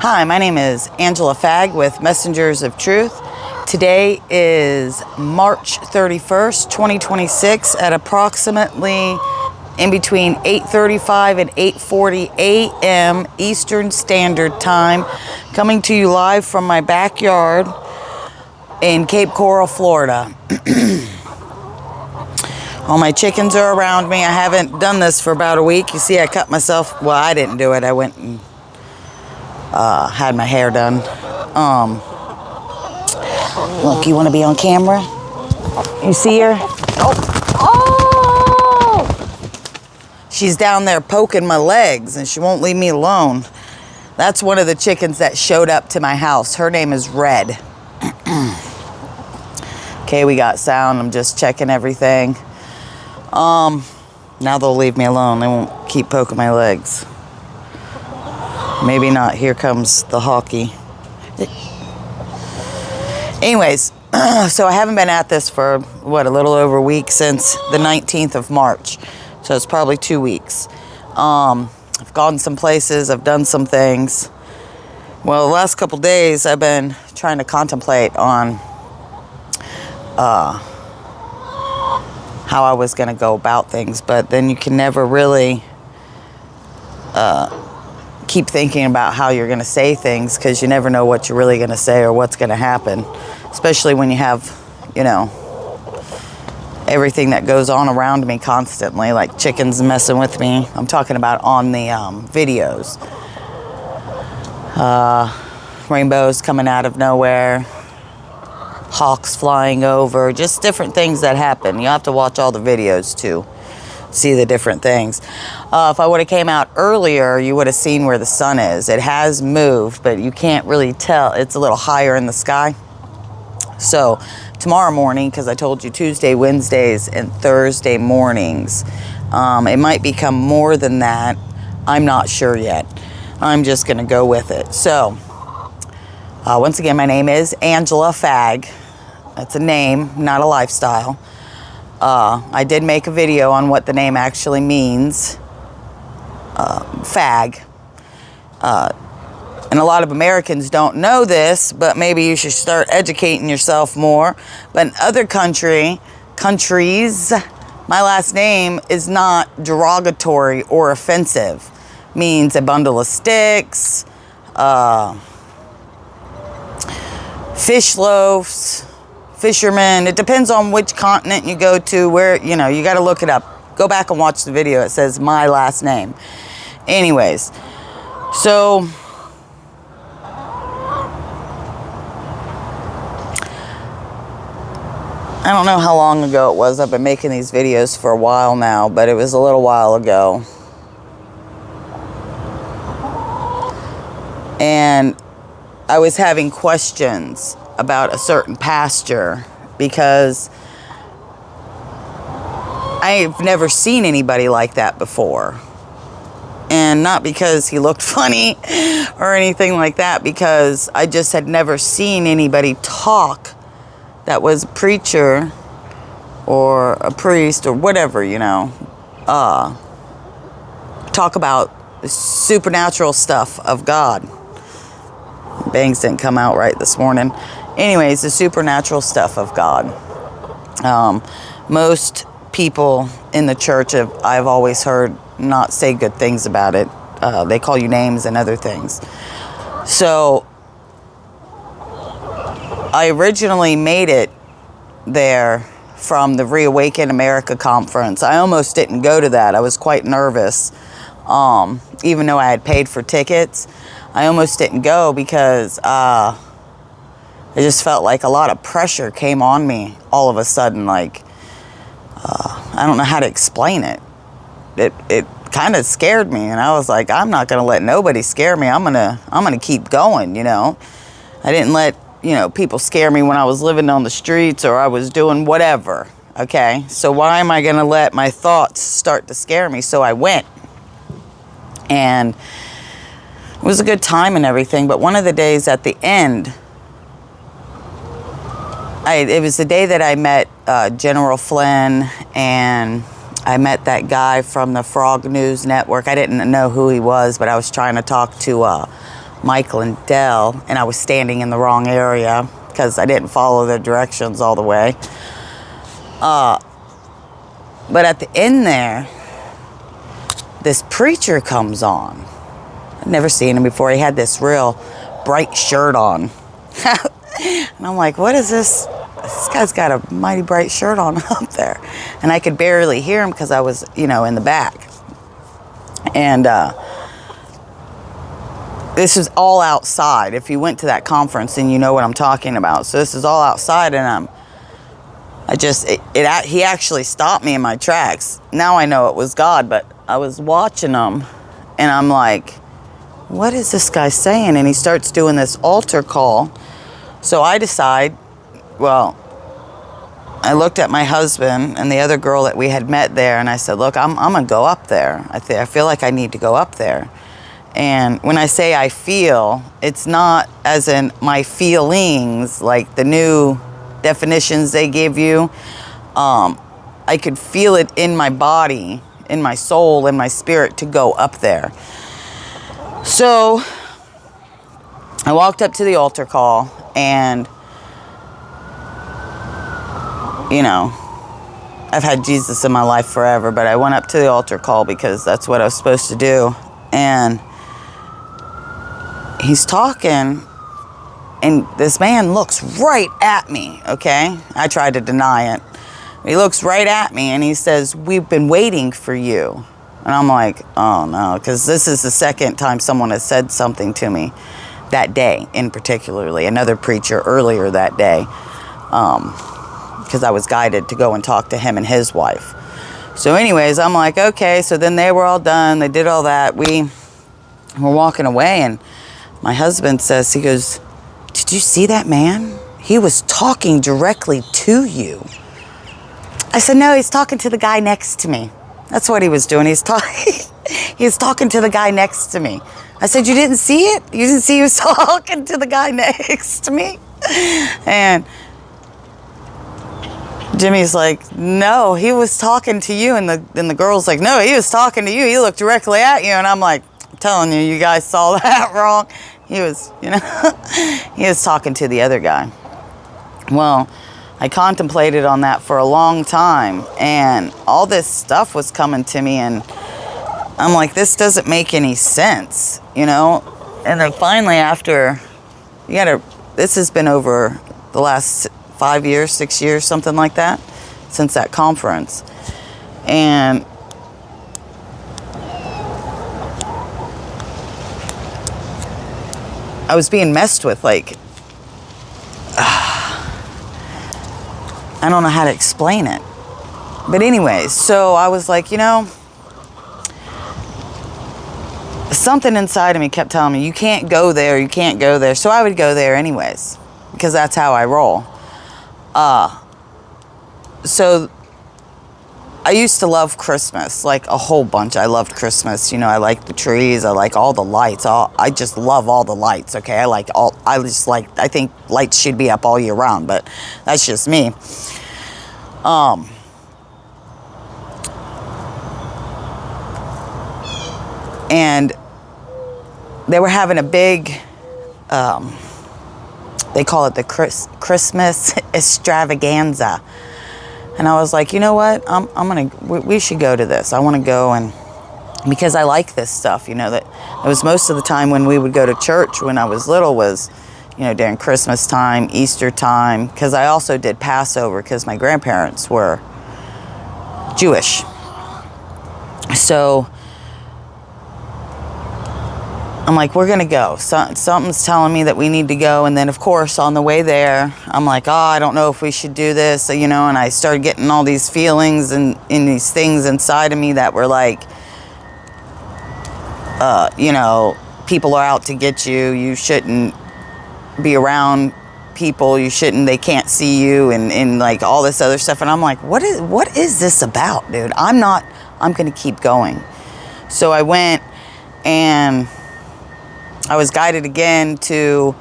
Hi, my name is Angela Fagg with Messengers of Truth. Today is March 31st, 2026 at approximately in between 8:35 and 8:40 a.m. Eastern Standard Time, coming to you live from my backyard in Cape Coral, Florida. All my chickens are around me. I haven't done this for about a week. You see, I cut myself. Well, I didn't do it. I went and had my hair done. Look, you want to be on camera? You see her? Oh! She's down there poking my legs, and she won't leave me alone. That's one of the chickens that showed up to my house. Her name is Red. Okay, we got sound. I'm just checking everything. Now they'll leave me alone. They won't keep poking my legs. Maybe not. Here comes the hockey. Anyways, so I haven't been at this for, a little over a week, since the 19th of March. So it's probably 2 weeks. I've gone some places. I've done some things. Well, the last couple days, I've been trying to contemplate on how I was going to go about things. But then you can never really keep thinking about how you're going to say things, because you never know what you're really going to say or what's going to happen, especially when you have, everything that goes on around me constantly, like chickens messing with me. I'm talking about on the videos. Rainbows coming out of nowhere, hawks flying over, just different things that happen. You have to watch all the videos too, see the different things. If I would have came out earlier, you would have seen where the sun is. It has moved, but you can't really tell. It's a little higher in the sky. So tomorrow morning, because I told you Tuesday, Wednesdays, and Thursday mornings, it might become more than that. I'm not sure yet. I'm just going to go with it. So once again, my name is Angela Fagg. That's a name, not a lifestyle. I did make a video on what the name actually means, Fagg. And a lot of Americans don't know this, but maybe you should start educating yourself more. But in other countries, my last name is not derogatory or offensive. Means a bundle of sticks, fish loaves, fisherman. It depends on which continent you go to, where, you got to look it up. Go back and watch the video. It says my last name. Anyways, so I don't know how long ago it was. I've been making these videos for a while now, but it was a little while ago. And I was having questions about a certain pastor, because I've never seen anybody like that before. And not because he looked funny or anything like that, because I just had never seen anybody talk that was a preacher or a priest or whatever, talk about the supernatural stuff of God. Bangs didn't come out right this morning. Anyways, the supernatural stuff of God. Most people in the church, I've always heard, not say good things about it. They call you names and other things. So I originally made it there from the Reawaken America conference. I almost didn't go to that. I was quite nervous. Even though I had paid for tickets, I almost didn't go, because I just felt like a lot of pressure came on me all of a sudden. Like, I don't know how to explain it. It kind of scared me, and I was like, I'm not going to let nobody scare me. I'm gonna keep going, I didn't let, people scare me when I was living on the streets or I was doing whatever. Okay, so why am I going to let my thoughts start to scare me? So I went, and it was a good time and everything. But one of the days at the end, it was the day that I met General Flynn, and I met that guy from the Frog News Network. I didn't know who he was, but I was trying to talk to Michael and Dell, and I was standing in the wrong area because I didn't follow the directions all the way. But at the end there, this preacher comes on. I'd never seen him before. He had this real bright shirt on. And I'm like, what is this? This guy's got a mighty bright shirt on up there. And I could barely hear him because I was, in the back. And this is all outside. If you went to that conference, then you know what I'm talking about. So this is all outside, and he actually stopped me in my tracks. Now I know it was God, but I was watching him, and I'm like, what is this guy saying? And he starts doing this altar call. So I decide, I looked at my husband and the other girl that we had met there, and I said, look, I'm going to go up there. I feel like I need to go up there. And when I say I feel, it's not as in my feelings, like the new definitions they give you. I could feel it in my body, in my soul, in my spirit to go up there. So I walked up to the altar call, and I've had Jesus in my life forever, but I went up to the altar call because that's what I was supposed to do. And he's talking, and this man looks right at me, okay? I tried to deny it. He looks right at me, and he says, we've been waiting for you. And I'm like, oh no, because this is the second time someone has said something to me that day, in particularly, another preacher earlier that day, because I was guided to go and talk to him and his wife. So anyways, I'm like, okay, so then they were all done. They did all that. We were walking away, and my husband says, he goes, did you see that man? He was talking directly to you. I said, no, he's talking to the guy next to me. That's what he was doing. He's talking to the guy next to me. I said, you didn't see it? You didn't see he was talking to the guy next to me? And Jimmy's like, no, he was talking to you. And the girl's like, no, he was talking to you. He looked directly at you. And I'm like, I'm telling you, you guys saw that wrong. He was, he was talking to the other guy. Well, I contemplated on that for a long time, and all this stuff was coming to me, and I'm like, this doesn't make any sense, And then finally, after, this has been over the last 5 years, 6 years, something like that, since that conference. And I was being messed with, like, I don't know how to explain it. But anyways, so I was like, something inside of me kept telling me, you can't go there, you can't go there. So I would go there anyways, because that's how I roll. So I used to love Christmas, like a whole bunch. I loved Christmas. I like the trees. I like all the lights. I just love all the lights, okay? I think lights should be up all year round, but that's just me. And they were having a big, they call it the Christmas extravaganza. And I was like, you know what? We should go to this. I want to go, and because I like this stuff, that it was most of the time when we would go to church when I was little was, during Christmas time, Easter time, because I also did Passover because my grandparents were Jewish. So I'm like, we're going to go. Something's telling me that we need to go. And then, of course, on the way there, I'm like, I don't know if we should do this, and I started getting all these feelings and in these things inside of me that were like, people are out to get you. You shouldn't be around people. They can't see you, and like all this other stuff. And I'm like, what is this about, dude? I'm going to keep going. So I went, and I was guided again to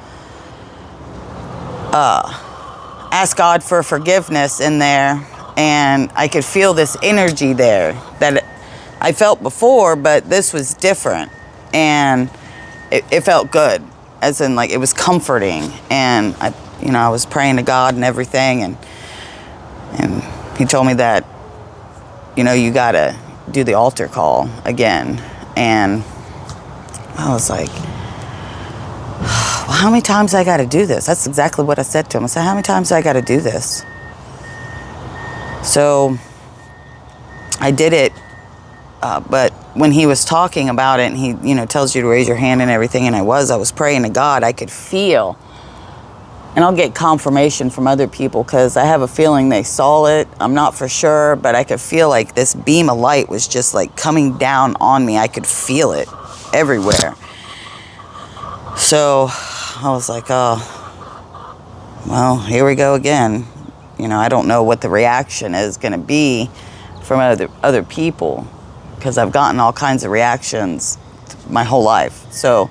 ask God for forgiveness in there, and I could feel this energy there that I felt before, but this was different, and it felt good. as in like it was comforting. And I was praying to God and everything, and he told me that, you gotta do the altar call again. And I was like, well, how many times I gotta do this? That's exactly what I said to him. I said, how many times I gotta do this? So I did it, but when he was talking about it, and he, tells you to raise your hand and everything, and I was praying to God, I could feel, and I'll get confirmation from other people because I have a feeling they saw it. I'm not for sure, but I could feel like this beam of light was just like coming down on me. I could feel it everywhere. So I was like, oh, well, here we go again. I don't know what the reaction is going to be from other people, because I've gotten all kinds of reactions my whole life. So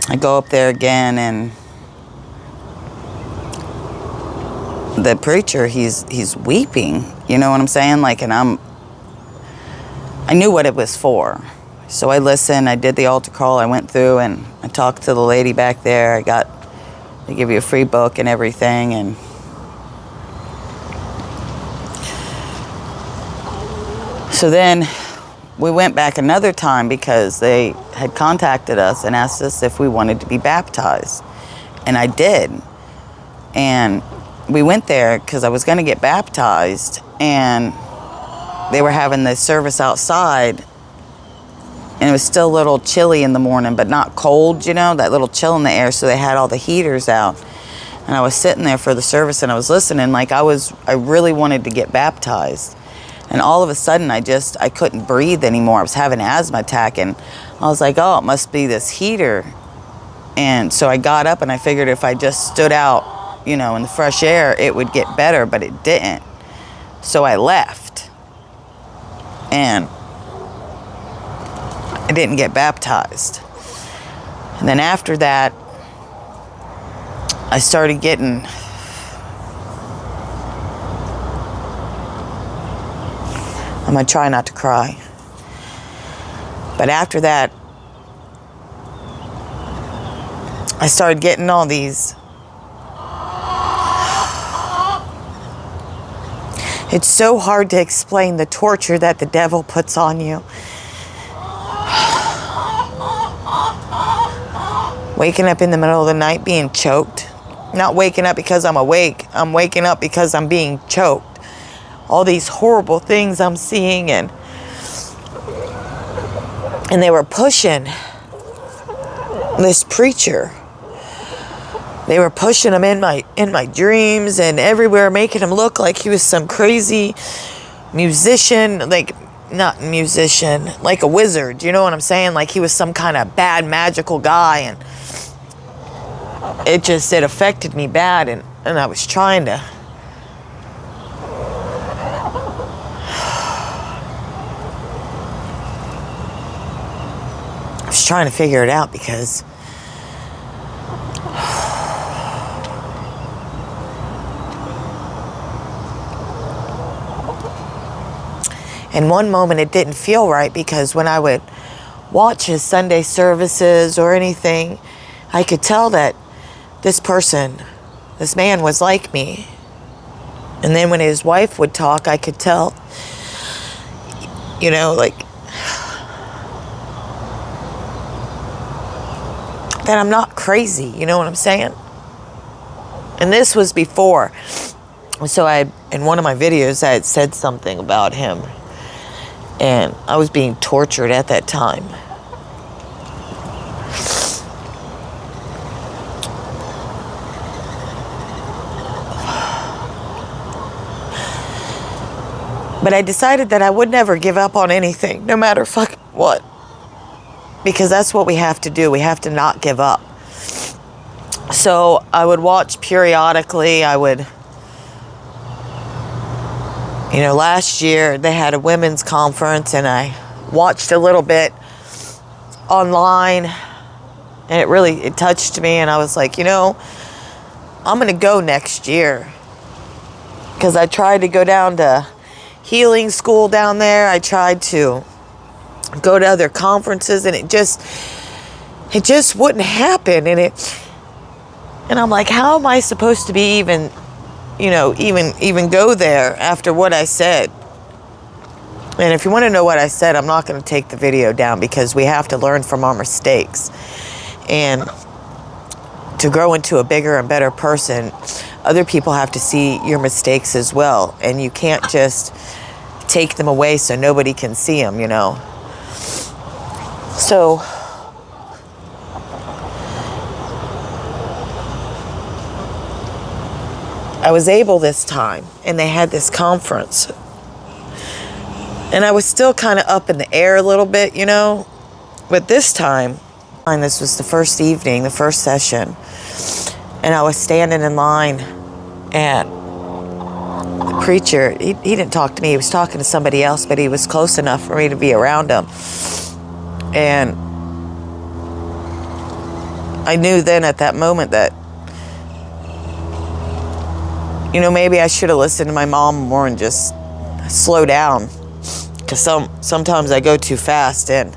I go up there again, and the preacher, he's weeping. You know what I'm saying? Like, and I knew what it was for. So I listened, I did the altar call, I went through and I talked to the lady back there. They give you a free book and everything, and so then we went back another time because they had contacted us and asked us if we wanted to be baptized. And I did. And we went there because I was going to get baptized, and they were having the service outside, and it was still a little chilly in the morning, but not cold, that little chill in the air. So they had all the heaters out, and I was sitting there for the service, and I was listening like I really wanted to get baptized. And all of a sudden I couldn't breathe anymore. I was having an asthma attack, and I was like, oh, it must be this heater. And so I got up, and I figured if I just stood out, in the fresh air, it would get better, but it didn't. So I left, and I didn't get baptized. And then after that, I started getting, I'm going to try not to cry. But after that, I started getting all these, it's so hard to explain the torture that the devil puts on you. Waking up in the middle of the night being choked. Not waking up because I'm awake. I'm waking up because I'm being choked. All these horrible things I'm seeing, and they were pushing this preacher. They were pushing him in my dreams and everywhere, making him look like he was some crazy musician, like not musician, like a wizard. You know what I'm saying? Like he was some kind of bad magical guy, and it affected me bad, and I was trying to figure it out, because in one moment it didn't feel right, because when I would watch his Sunday services or anything, I could tell that this man was like me. And then when his wife would talk, I could tell, like that I'm not crazy, you know what I'm saying? And this was before. So in one of my videos, I had said something about him, and I was being tortured at that time. But I decided that I would never give up on anything, no matter what. Because that's what we have to do. We have to not give up. So I would watch periodically. Last year they had a women's conference, and I watched a little bit online, and it touched me, and I was like, I'm going to go next year. Because I tried to go down to healing school down there. I tried to go to other conferences, and it just wouldn't happen. And I'm like, how am I supposed to be even go there after what I said? And if you want to know what I said, I'm not going to take the video down, because we have to learn from our mistakes. And to grow into a bigger and better person, other people have to see your mistakes as well. And you can't just take them away so nobody can see them, So I was able this time, and they had this conference. And I was still kind of up in the air a little bit, But this time, and this was the first evening, the first session, and I was standing in line, and the preacher, he didn't talk to me. He was talking to somebody else, but he was close enough for me to be around him. And I knew then at that moment that, maybe I should have listened to my mom more and just slow down. Because sometimes I go too fast, or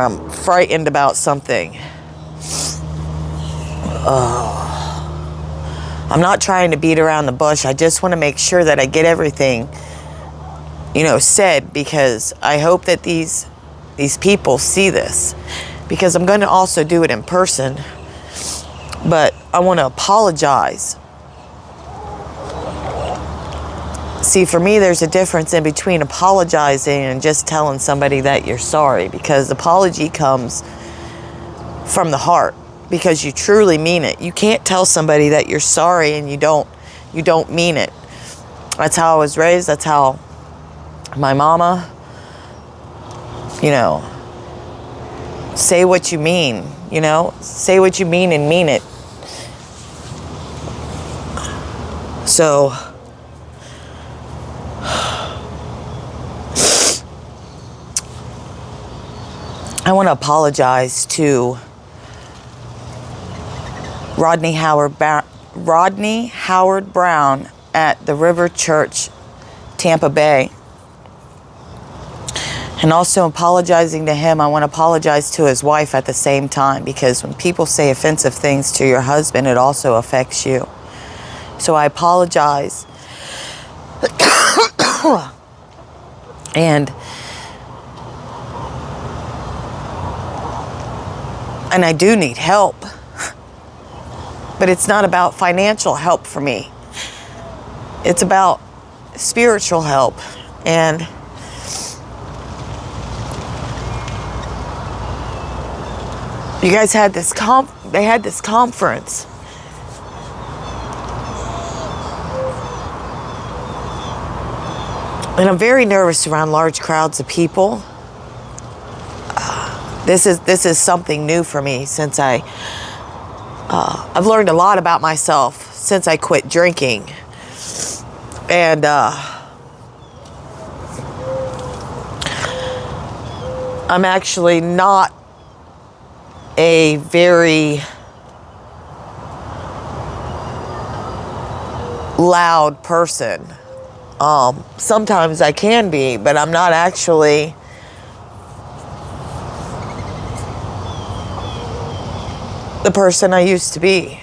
I'm frightened about something. I'm not trying to beat around the bush. I just want to make sure that I get everything, said, because I hope that these people see this, because I'm going to also do it in person, but I want to apologize. See, for me, there's a difference in between apologizing and just telling somebody that you're sorry, because apology comes from the heart, because you truly mean it. You can't tell somebody that you're sorry and you don't mean it. That's how I was raised. That's how my mama, say what you mean, say what you mean and mean it. So I want to apologize to Rodney Howard Brown at the River Church, Tampa Bay. And also apologizing to him, I want to apologize to his wife at the same time, because when people say offensive things to your husband, it also affects you. So I apologize. And I do need help. But it's not about financial help for me. It's about spiritual help. And you guys had this they had this conference. And I'm very nervous around large crowds of people. This is something new for me, since I've learned a lot about myself since I quit drinking. And I'm actually not a very loud person. Sometimes I can be, but I'm not actually the person I used to be.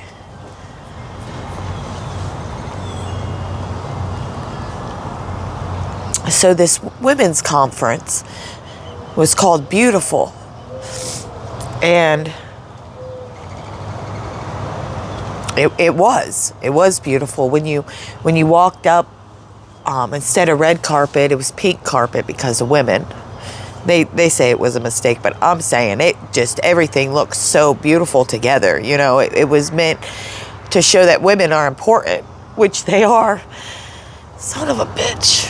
So this women's conference was called Beautiful. And it was beautiful. When you walked up, instead of red carpet, it was pink carpet because of women. They say it was a mistake, but I'm saying everything looks so beautiful together. It was meant to show that women are important, which they are. Son of a bitch.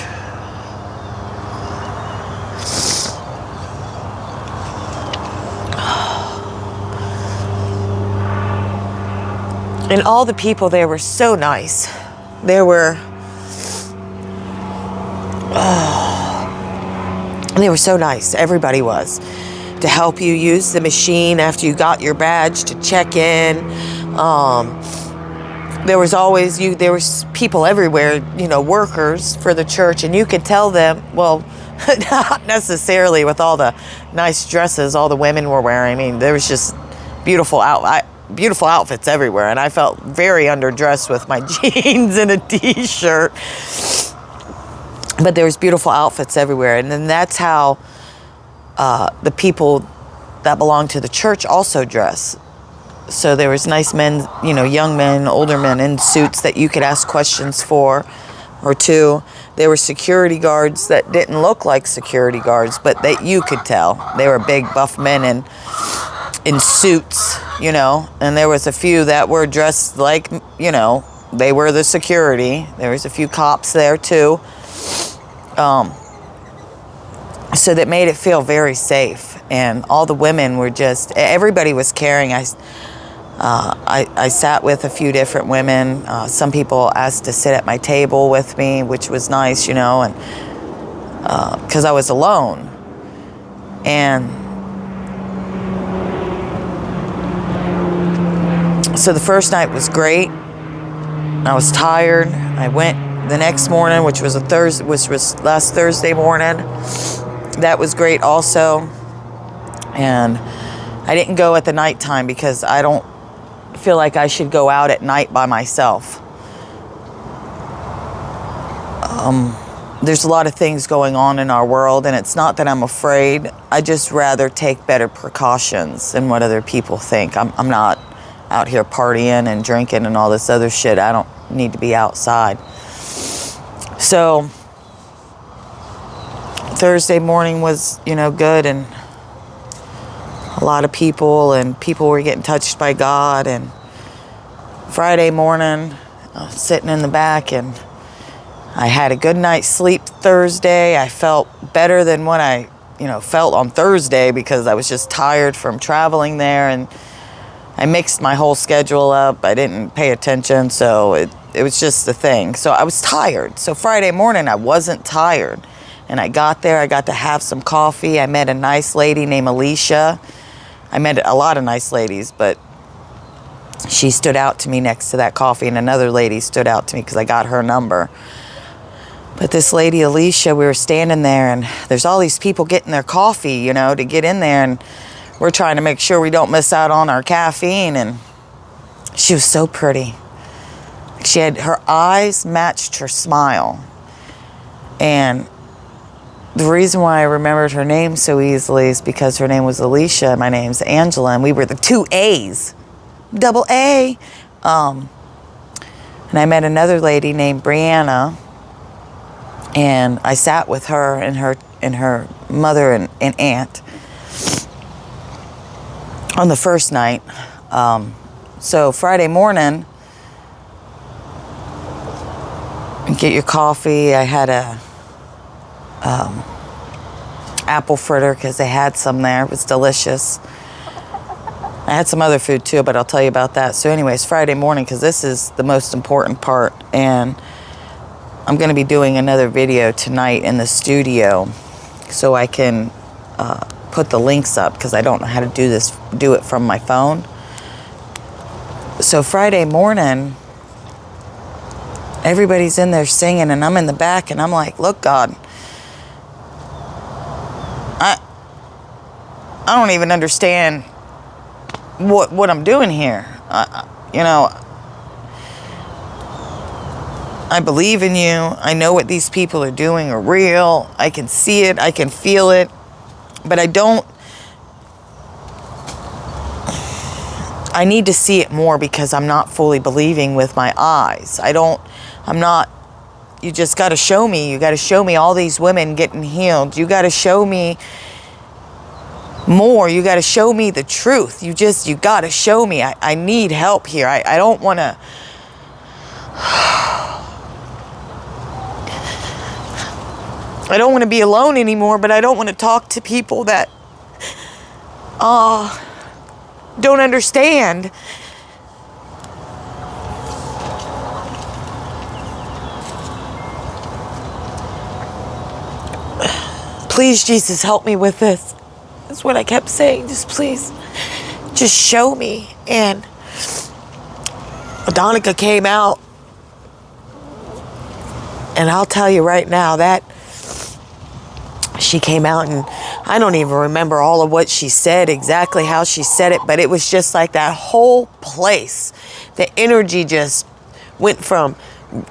And all the people there were so nice. They were so nice. Everybody was. To help you use the machine after you got your badge, to check in. There was people everywhere, workers for the church, and you could tell them, well, Not necessarily with all the nice dresses all the women were wearing. I mean, there was just beautiful outfits everywhere, and I felt very underdressed with my jeans and a t-shirt. But there was beautiful outfits everywhere, and then that's how the people that belong to the church also dress. So there was nice men, you know, young men, older men in suits that you could ask questions for or to. There were security guards that didn't look like security guards, but that you could tell. They were big, buff men in suits, you know. And there was a few that were dressed like, you know, they were the security. There was a few cops there too. So that made it feel very safe. And all the women were just, everybody was caring. I sat with a few different women. Some people asked to sit at my table with me, which was nice, you know, and because I was alone. And so the first night was great. I was tired. I went the next morning, which was last Thursday morning. That was great also. And I didn't go at the nighttime because I don't feel like I should go out at night by myself. There's a lot of things going on in our world, and it's not that I'm afraid. I just rather take better precautions than what other people think. I'm not out here partying and drinking and all this other shit. I don't need to be outside. So Thursday morning was, you know, good, and a lot of people were getting touched by God. And Friday morning, I was sitting in the back, and I had a good night's sleep Thursday. I felt better than what I, you know, felt on Thursday because I was just tired from traveling there, and I mixed my whole schedule up. I didn't pay attention, so it was just the thing. So I was tired. So Friday morning, I wasn't tired. And I got there, I got to have some coffee. I met a nice lady named Alicia. I met a lot of nice ladies, but she stood out to me next to that coffee, and another lady stood out to me because I got her number. But this lady, Alicia, we were standing there, and there's all these people getting their coffee, you know, to get in there, and we're trying to make sure we don't miss out on our caffeine. And she was so pretty. She had, her eyes matched her smile. And the reason why I remembered her name so easily is because her name was Alicia and my name's Angela, and we were the two A's, double A. And I met another lady named Brianna, and I sat with her and her mother and aunt on the first night. So Friday morning, you get your coffee. I had a apple fritter because they had some there. It was delicious. I had some other food too, but I'll tell you about that. So anyways, Friday morning, because this is the most important part, and I'm going to be doing another video tonight in the studio so I can put the links up because I don't know how to do it from my phone. So Friday morning, everybody's in there singing, and I'm in the back, and I'm like, look, God, I don't even understand what I'm doing here. You know, I believe in you. I know what these people are doing are real. I can see it. I can feel it. But I need to see it more because I'm not fully believing with my eyes. You just got to show me. You got to show me all these women getting healed. You got to show me more. You got to show me the truth. You got to show me. I need help here. I don't want to. I don't want to be alone anymore, but I don't want to talk to people that don't understand. Please, Jesus, help me with this. That's what I kept saying. Just please, just show me. And Adonica came out, and I'll tell you right now that she came out, and I don't even remember all of what she said, exactly how she said it, but it was just like that whole place. The energy just went from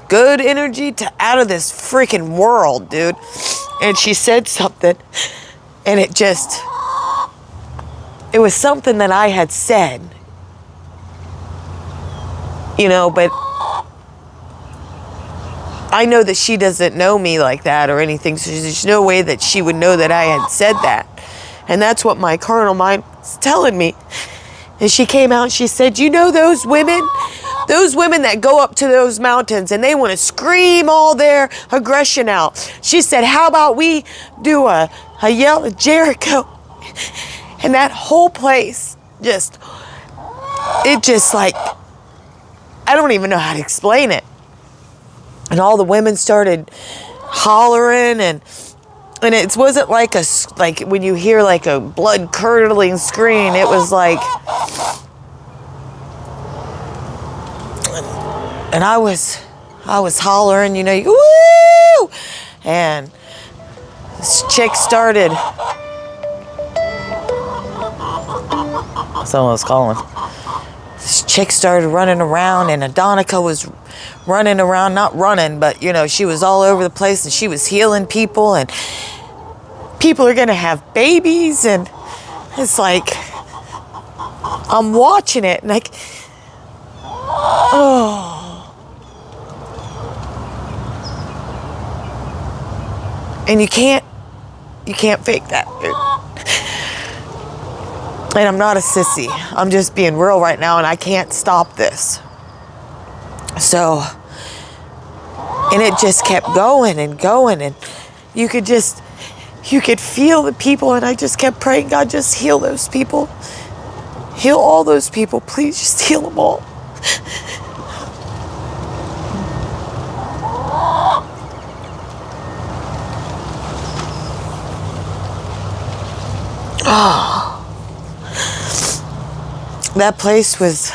good energy to out of this freaking world, dude. And she said something, and it was something that I had said, you know, but I know that she doesn't know me like that or anything, so there's no way that she would know that I had said that. And that's what my carnal mind was telling me. And she came out and she said, you know those women that go up to those mountains and they want to scream all their aggression out. She said, how about we do a yell at Jericho? And that whole place just like, I don't even know how to explain it. And all the women started hollering, and it wasn't like when you hear like a blood curdling scream. It was like, and I was hollering, you know, woo! And this chick started. Someone was calling. This chick started running around, and Adonica was running around, not running, but you know, she was all over the place, and she was healing people, and people are gonna have babies, and it's like I'm watching it, and like, oh, and you can't fake that, dude. And I'm not a sissy. I'm just being real right now, and I can't stop this. So, and it just kept going and going, and you could feel the people, and I just kept praying, God, just heal those people. Heal all those people. Please just heal them all. Oh. That place was,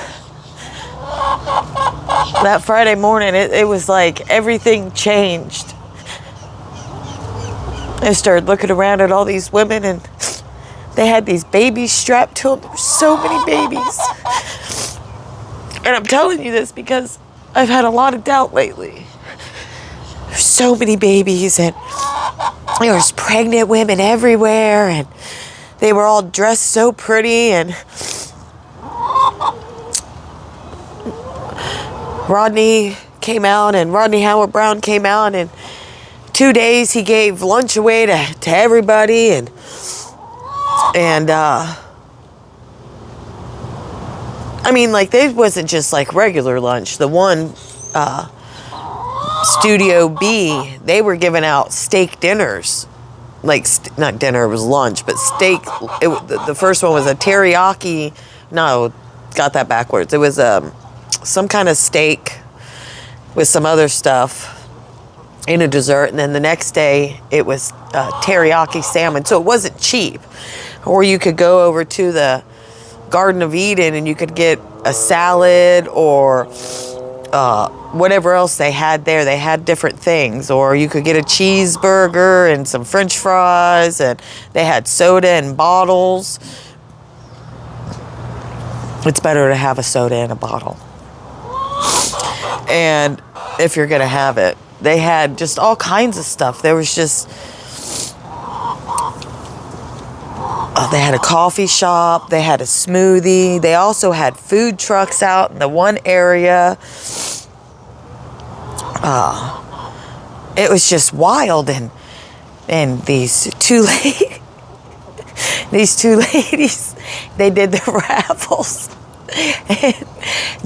that Friday morning, it was like everything changed. I started looking around at all these women, and they had these babies strapped to them. There were so many babies. And I'm telling you this because I've had a lot of doubt lately. There's so many babies, and there was pregnant women everywhere, and they were all dressed so pretty, and Rodney came out, and Rodney Howard-Browne came out, and 2 days he gave lunch away to everybody, and I mean, like, they wasn't just like regular lunch. The one Studio B, they were giving out steak dinners, like not dinner, it was lunch, but steak. The first one was a teriyaki. No, got that backwards. It was some kind of steak with some other stuff in a dessert, and then the next day it was teriyaki salmon. So it wasn't cheap. Or you could go over to the Garden of Eden and you could get a salad or whatever else they had there. They had different things. Or you could get a cheeseburger and some French fries, and they had soda in bottles. It's better to have a soda in a bottle. And if you're gonna have it, they had just all kinds of stuff. There was just, they had a coffee shop, they had a smoothie, they also had food trucks out in the one area. It was just wild, and these two ladies, they did the raffles. And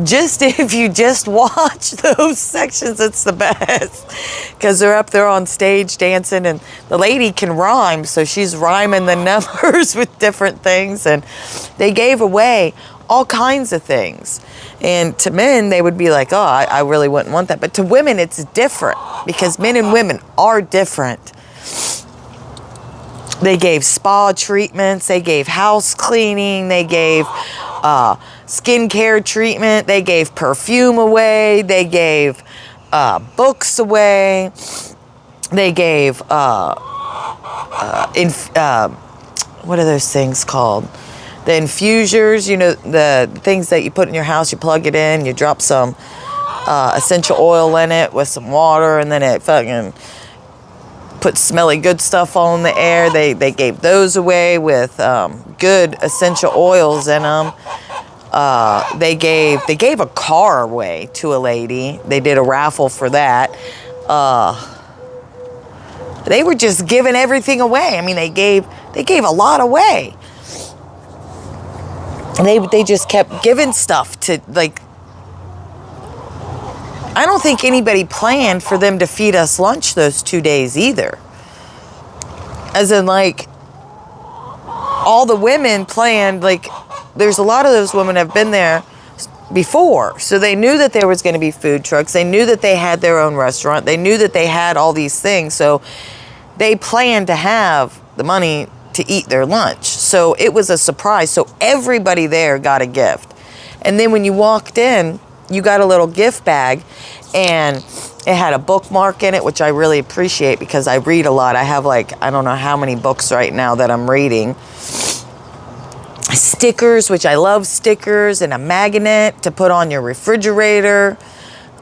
just if you just watch those sections, it's the best, because they're up there on stage dancing, and the lady can rhyme, so she's rhyming the numbers with different things, and they gave away all kinds of things. And to men, they would be like, oh, I really wouldn't want that. But to women, it's different, because men and women are different. They gave spa treatments, they gave house cleaning, they gave skincare treatment, they gave perfume away, they gave books away, they gave what are those things called? The infusers, you know, the things that you put in your house, you plug it in, you drop some essential oil in it with some water, and then it fucking puts smelly good stuff on the air. They gave those away with good essential oils in them. They gave a car away to a lady. They did a raffle for that. They were just giving everything away. I mean, they gave a lot away. They just kept giving stuff to, like, I don't think anybody planned for them to feed us lunch those 2 days either. As in, like, all the women planned, like, there's a lot of those women have been there before. So they knew that there was going to be food trucks. They knew that they had their own restaurant. They knew that they had all these things. So they planned to have the money to eat their lunch. So it was a surprise. So everybody there got a gift. And then when you walked in, you got a little gift bag, and it had a bookmark in it, which I really appreciate because I read a lot. I have, like, I don't know how many books right now that I'm reading. Stickers, which I love stickers, and a magnet to put on your refrigerator.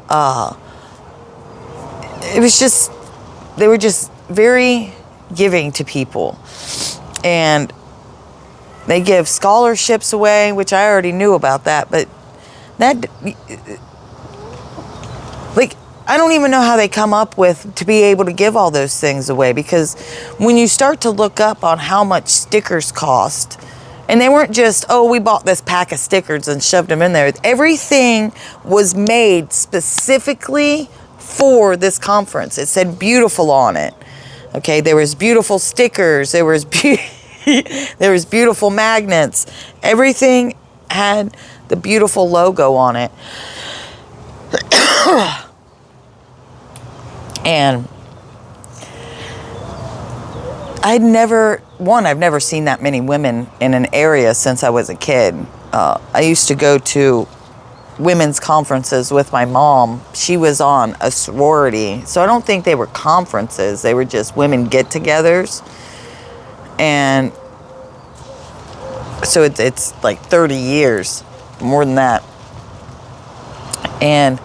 It was just, they were just very giving to people. And they give scholarships away, which I already knew about that, but that, like, I don't even know how they come up with to be able to give all those things away, because when you start to look up on how much stickers cost, and they weren't just, oh, we bought this pack of stickers and shoved them in there. Everything was made specifically for this conference. It said beautiful on it. Okay, there was beautiful stickers. There was there was beautiful magnets. Everything had the beautiful logo on it. And I've never seen that many women in an area since I was a kid. I used to go to women's conferences with my mom. She was on a sorority, so I don't think they were conferences. They were just women get-togethers. And so it's like 30 years, more than that. And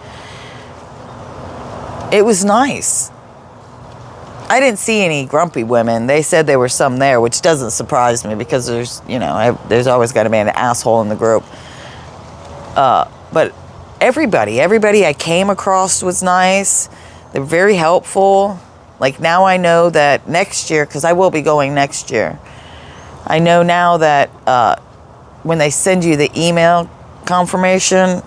it was nice. I didn't see any grumpy women. They said there were some there, which doesn't surprise me because there's, you know, there's always got to be an asshole in the group. But everybody I came across was nice. They're very helpful. Like, now I know that next year, because I will be going next year, I know now that when they send you the email confirmation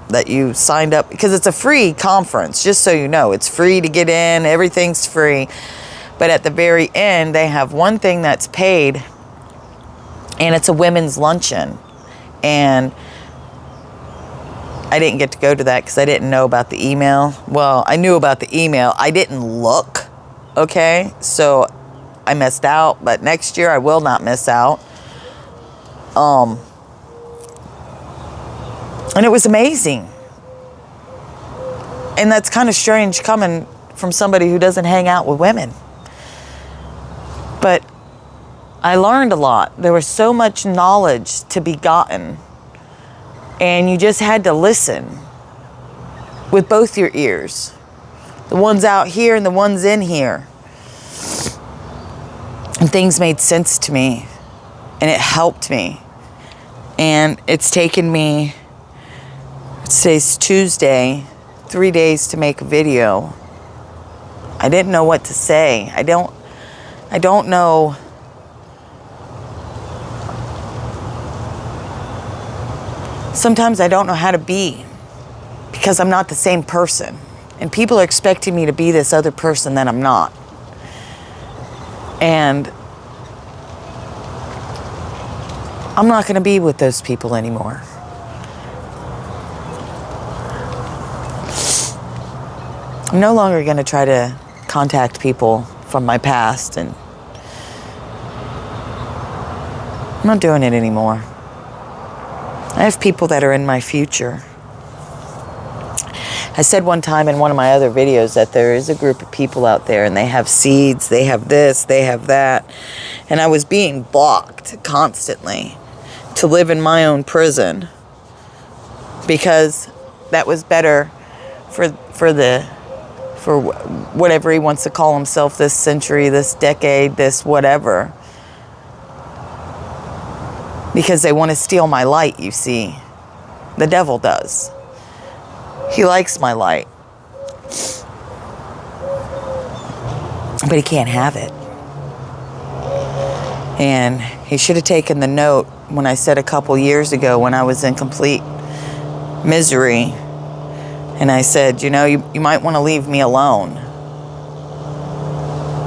that you signed up, because it's a free conference, just so you know, it's free to get in, everything's free. But at the very end, they have one thing that's paid, and it's a women's luncheon. And I didn't get to go to that because I didn't know about the email. Well, I knew about the email. I didn't look, okay? So I missed out, but next year I will not miss out. And it was amazing. And that's kind of strange coming from somebody who doesn't hang out with women. But I learned a lot. There was so much knowledge to be gotten. And you just had to listen with both your ears. The ones out here and the ones in here. And things made sense to me. And it helped me. And it's taken me, today's Tuesday, 3 days to make a video. I didn't know what to say. I don't know. Sometimes I don't know how to be because I'm not the same person. And people are expecting me to be this other person that I'm not. And I'm not going to be with those people anymore. I'm no longer going to try to contact people from my past, and I'm not doing it anymore. I have people that are in my future. I said one time in one of my other videos that there is a group of people out there and they have seeds, they have this, they have that. And I was being blocked constantly to live in my own prison because that was better for whatever he wants to call himself, this century, this decade, this whatever. Because they want to steal my light, you see. The devil does. He likes my light. But he can't have it. And he should have taken the note when I said a couple years ago when I was in complete misery. And I said, you know, you might want to leave me alone.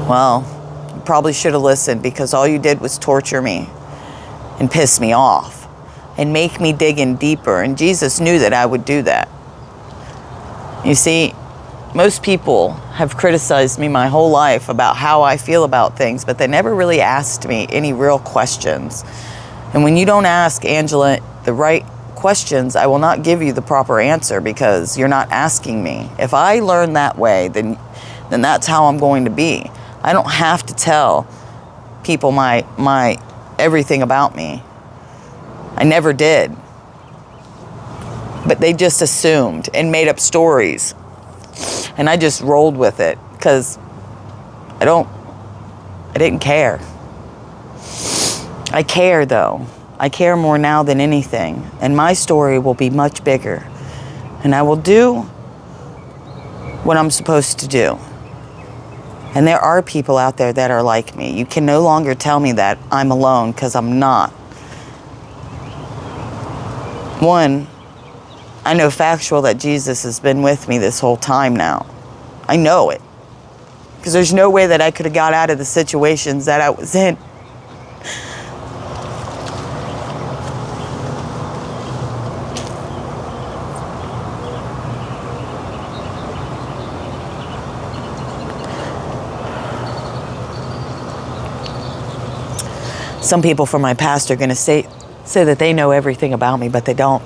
Well, you probably should have listened because all you did was torture me and piss me off and make me dig in deeper. And Jesus knew that I would do that. You see, most people have criticized me my whole life about how I feel about things, but they never really asked me any real questions. And when you don't ask, Angela, the right questions, I will not give you the proper answer because you're not asking me. If I learn that way, then that's how I'm going to be. I don't have to tell people my everything about me. I never did. But they just assumed and made up stories. And I just rolled with it because I didn't care. I care though. I care more now than anything. And my story will be much bigger. And I will do what I'm supposed to do. And there are people out there that are like me. You can no longer tell me that I'm alone because I'm not. One, I know factual that Jesus has been with me this whole time now. I know it. Because there's no way that I could have got out of the situations that I was in. Some people from my past are going to say that they know everything about me, but they don't.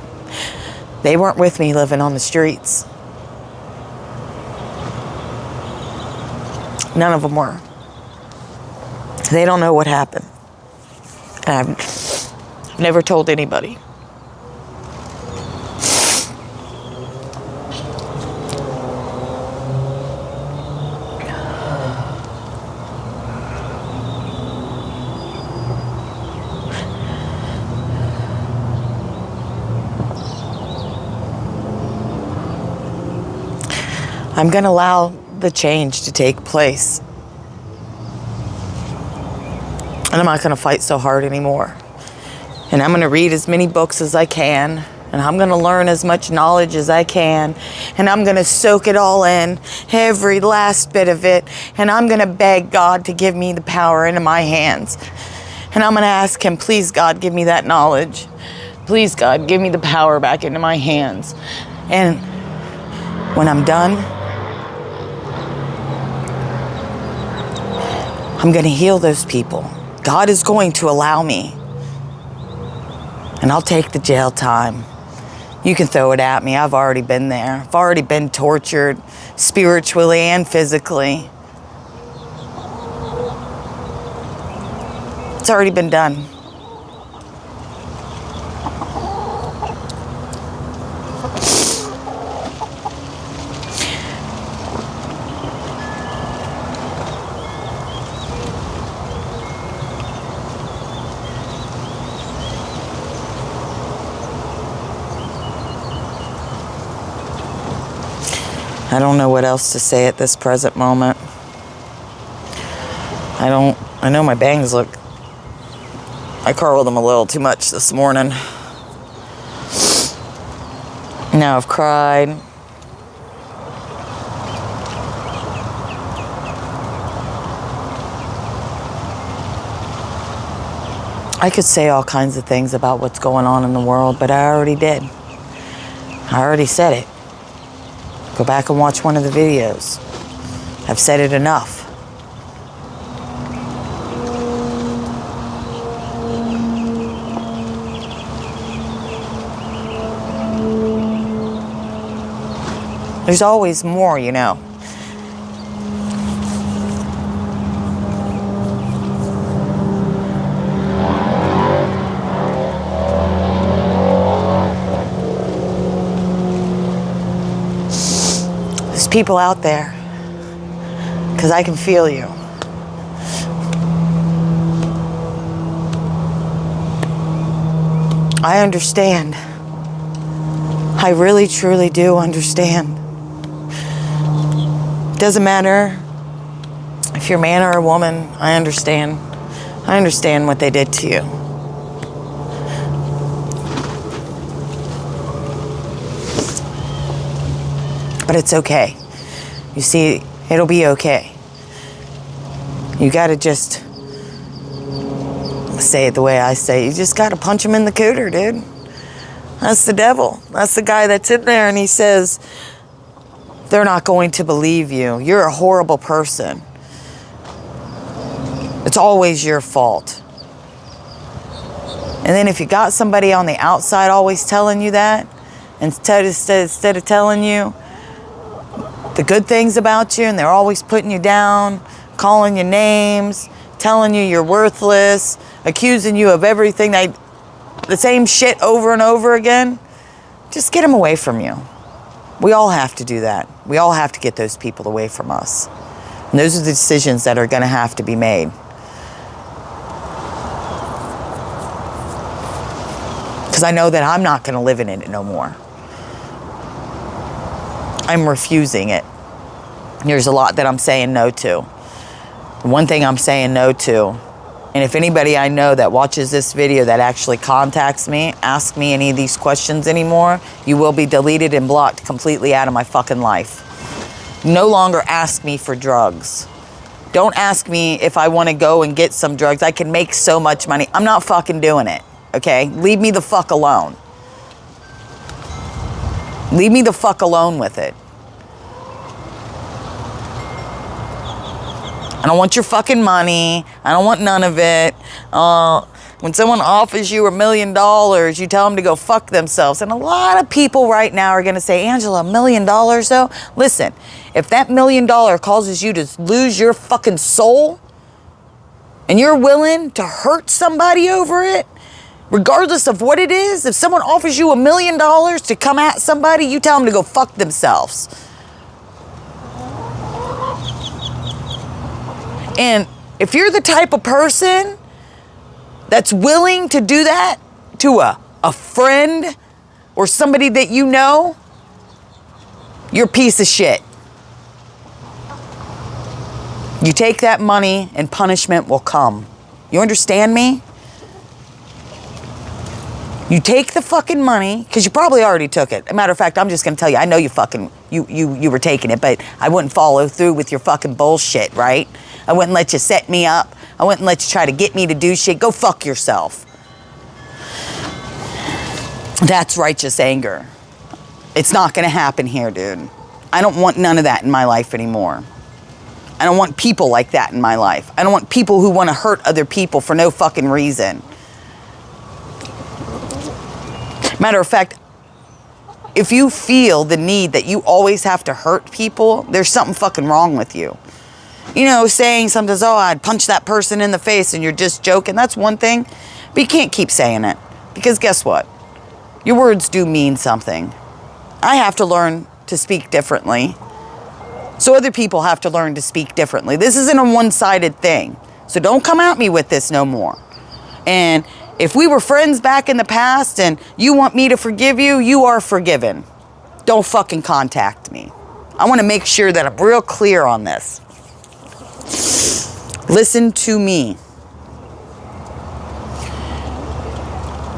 They weren't with me living on the streets. None of them were. They don't know what happened. And I've never told anybody. I'm going to allow the change to take place. And I'm not going to fight so hard anymore. And I'm going to read as many books as I can. And I'm going to learn as much knowledge as I can. And I'm going to soak it all in, every last bit of it. And I'm going to beg God to give me the power into my hands. And I'm going to ask him, please, God, give me that knowledge. Please, God, give me the power back into my hands. And when I'm done, I'm going to heal those people. God is going to allow me. And I'll take the jail time. You can throw it at me. I've already been there. I've already been tortured spiritually and physically. It's already been done. I don't know what else to say at this present moment. I know my bangs look, I curled them a little too much this morning. Now I've cried. I could say all kinds of things about what's going on in the world, but I already did. I already said it. Go back and watch one of the videos. I've said it enough. There's always more, you know. There's people out there, because I can feel you. I understand. I really, truly do understand. Doesn't matter if you're a man or a woman, I understand. I understand what they did to you. But it's okay. You see, it'll be okay. You gotta just say it the way I say it. You just gotta punch him in the cooter, dude. That's the devil. That's the guy that's in there and he says, they're not going to believe you. You're a horrible person. It's always your fault. And then if you got somebody on the outside always telling you that, instead of telling you the good things about you, and they're always putting you down, calling you names, telling you you're worthless, accusing you of everything, the same shit over and over again, just get them away from you. We all have to do that. We all have to get those people away from us. And those are the decisions that are going to have to be made. Because I know that I'm not going to live in it no more. I'm refusing it. There's a lot that I'm saying no to. One thing I'm saying no to, and if anybody I know that watches this video that actually contacts me, asks me any of these questions anymore, you will be deleted and blocked completely out of my fucking life. No longer ask me for drugs. Don't ask me if I want to go and get some drugs. I can make so much money. I'm not fucking doing it, okay? Leave me the fuck alone. Leave me the fuck alone with it. I don't want your fucking money. I don't want none of it. When someone offers you $1 million, you tell them to go fuck themselves. And a lot of people right now are going to say, Angela, $1 million though? Listen, if that $1 million causes you to lose your fucking soul, and you're willing to hurt somebody over it, regardless of what it is, if someone offers you $1 million to come at somebody, you tell them to go fuck themselves. And if you're the type of person that's willing to do that to a friend or somebody that you know, you're a piece of shit. You take that money and punishment will come. You understand me? You take the fucking money, because you probably already took it. As a matter of fact, I'm just going to tell you, I know you fucking, you were taking it, but I wouldn't follow through with your fucking bullshit, right? I wouldn't let you set me up. I wouldn't let you try to get me to do shit. Go fuck yourself. That's righteous anger. It's not going to happen here, dude. I don't want none of that in my life anymore. I don't want people like that in my life. I don't want people who want to hurt other people for no fucking reason. Matter of fact, if you feel the need that you always have to hurt people, there's something fucking wrong with you. You know, saying something, oh, I'd punch that person in the face and you're just joking, that's one thing. But you can't keep saying it. Because guess what? Your words do mean something. I have to learn to speak differently. So other people have to learn to speak differently. This isn't a one-sided thing. So don't come at me with this no more. And if we were friends back in the past and you want me to forgive you, you are forgiven. Don't fucking contact me. I want to make sure that I'm real clear on this. Listen to me.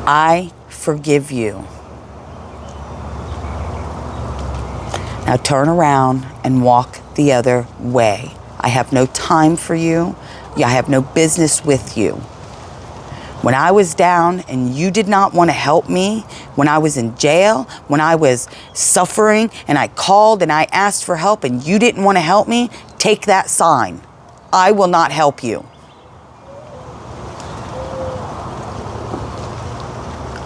I forgive you. Now turn around and walk the other way. I have no time for you. I have no business with you. When I was down and you did not want to help me, when I was in jail, when I was suffering and I called and I asked for help and you didn't want to help me, take that sign. I will not help you.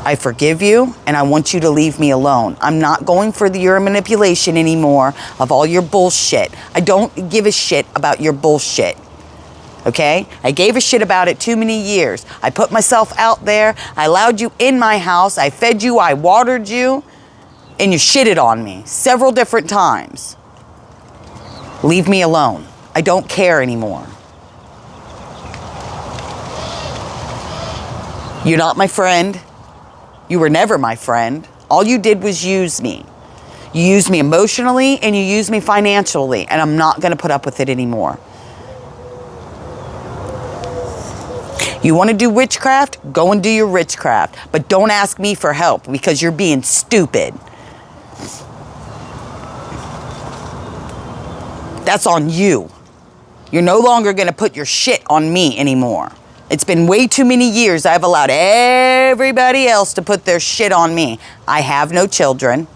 I forgive you, and I want you to leave me alone. I'm not going for your manipulation anymore of all your bullshit. I don't give a shit about your bullshit. Okay? I gave a shit about it too many years. I put myself out there. I allowed you in my house. I fed you. I watered you. And you shitted on me several different times. Leave me alone. I don't care anymore. You're not my friend. You were never my friend. All you did was use me. You used me emotionally and you used me financially, and I'm not going to put up with it anymore. You want to do witchcraft? Go and do your witchcraft. But don't ask me for help because you're being stupid. That's on you. You're no longer going to put your shit on me anymore. It's been way too many years I've allowed everybody else to put their shit on me. I have no children.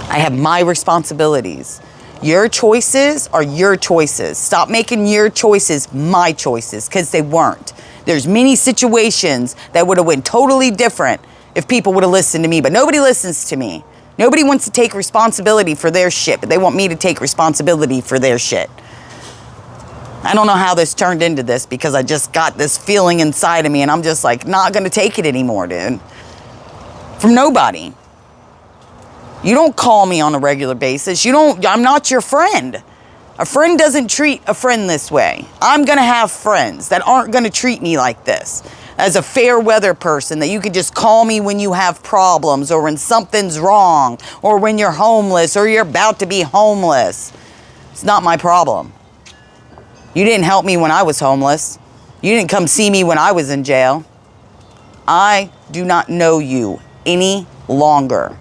I have my responsibilities. Your choices are your choices. Stop making your choices my choices, because they weren't. There's many situations that would have went totally different if people would have listened to me, but nobody listens to me. Nobody wants to take responsibility for their shit, but they want me to take responsibility for their shit. I don't know how this turned into this, because I just got this feeling inside of me and I'm just like not going to take it anymore, dude. From nobody. You don't call me on a regular basis. I'm not your friend. A friend doesn't treat a friend this way. I'm going to have friends that aren't going to treat me like this. As a fair weather person, that you can just call me when you have problems or when something's wrong or when you're homeless or you're about to be homeless. It's not my problem. You didn't help me when I was homeless. You didn't come see me when I was in jail. I do not know you any longer.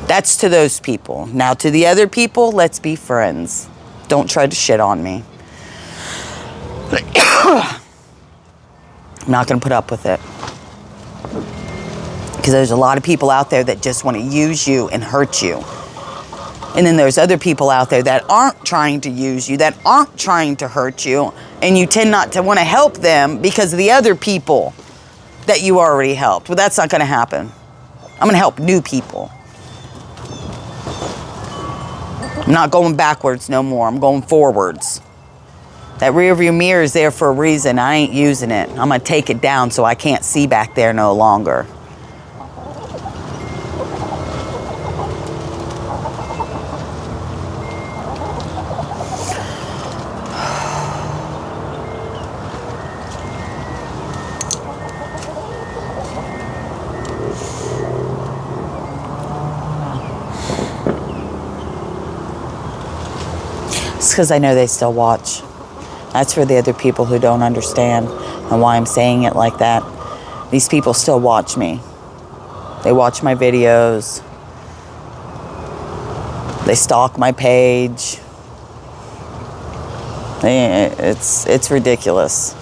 That's to those people. Now to the other people, let's be friends. Don't try to shit on me. I'm not going to put up with it. Because there's a lot of people out there that just want to use you and hurt you. And then there's other people out there that aren't trying to use you, that aren't trying to hurt you, and you tend not to want to help them because of the other people that you already helped. Well, that's not going to happen. I'm going to help new people. I'm not going backwards no more. I'm going forwards. That rearview mirror is there for a reason. I ain't using it. I'm going to take it down so I can't see back there no longer. It's because I know they still watch. That's for the other people who don't understand and why I'm saying it like that. These people still watch me. They watch my videos. They stalk my page. It's ridiculous.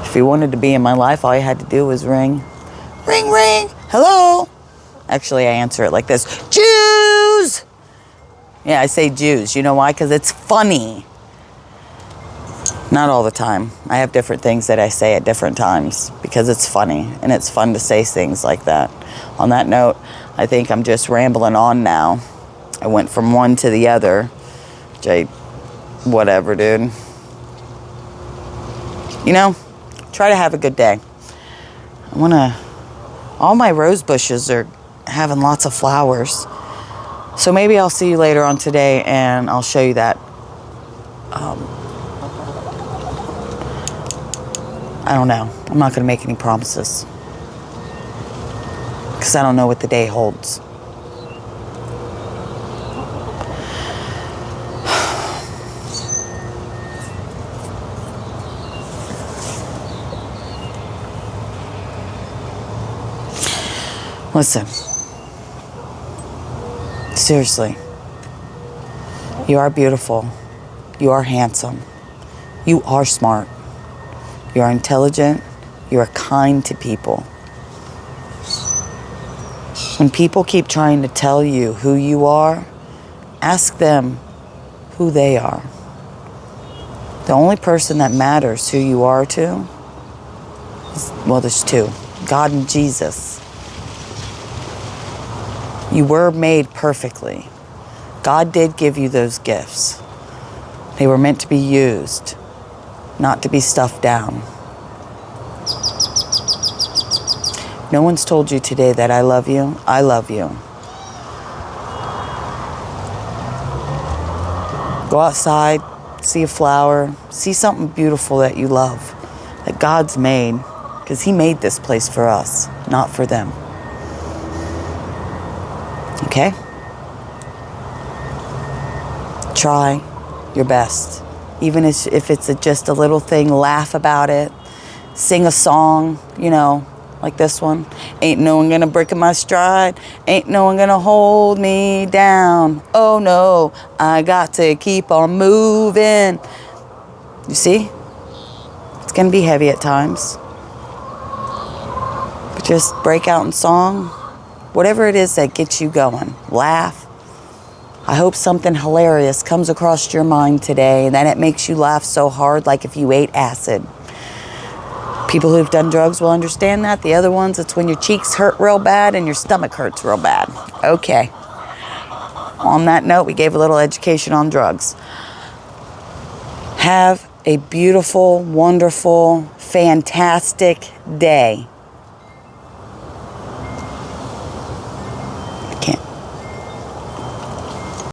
If you wanted to be in my life, all you had to do was ring. Ring, ring. Hello. Actually, I answer it like this. Jews! Yeah, I say Jews. You know why? Because it's funny. Not all the time. I have different things that I say at different times because it's funny and it's fun to say things like that. On that note, I think I'm just rambling on now. I went from one to the other. Whatever, dude. You know, try to have a good day. All my rose bushes are having lots of flowers. So maybe I'll see you later on today and I'll show you that. I don't know. I'm not going to make any promises. Because I don't know what the day holds. Listen. Seriously. You are beautiful. You are handsome. You are smart. You are intelligent. You are kind to people. When people keep trying to tell you who you are, ask them who they are. The only person that matters who you are to is, well, there's two, God and Jesus. You were made perfectly. God did give you those gifts. They were meant to be used, not to be stuffed down. No one's told you today that I love you. I love you. Go outside, see a flower, see something beautiful that you love, that God's made, because He made this place for us, not for them. Okay? Try your best. Even if it's just a little thing, laugh about it. Sing a song, like this one. Ain't no one gonna break in my stride. Ain't no one gonna hold me down. Oh no, I got to keep on moving. You see? It's gonna be heavy at times. But just break out in song. Whatever it is that gets you going. Laugh. I hope something hilarious comes across your mind today and that it makes you laugh so hard like if you ate acid. People who've done drugs will understand that. The other ones, it's when your cheeks hurt real bad and your stomach hurts real bad. Okay. On that note, we gave a little education on drugs. Have a beautiful, wonderful, fantastic day.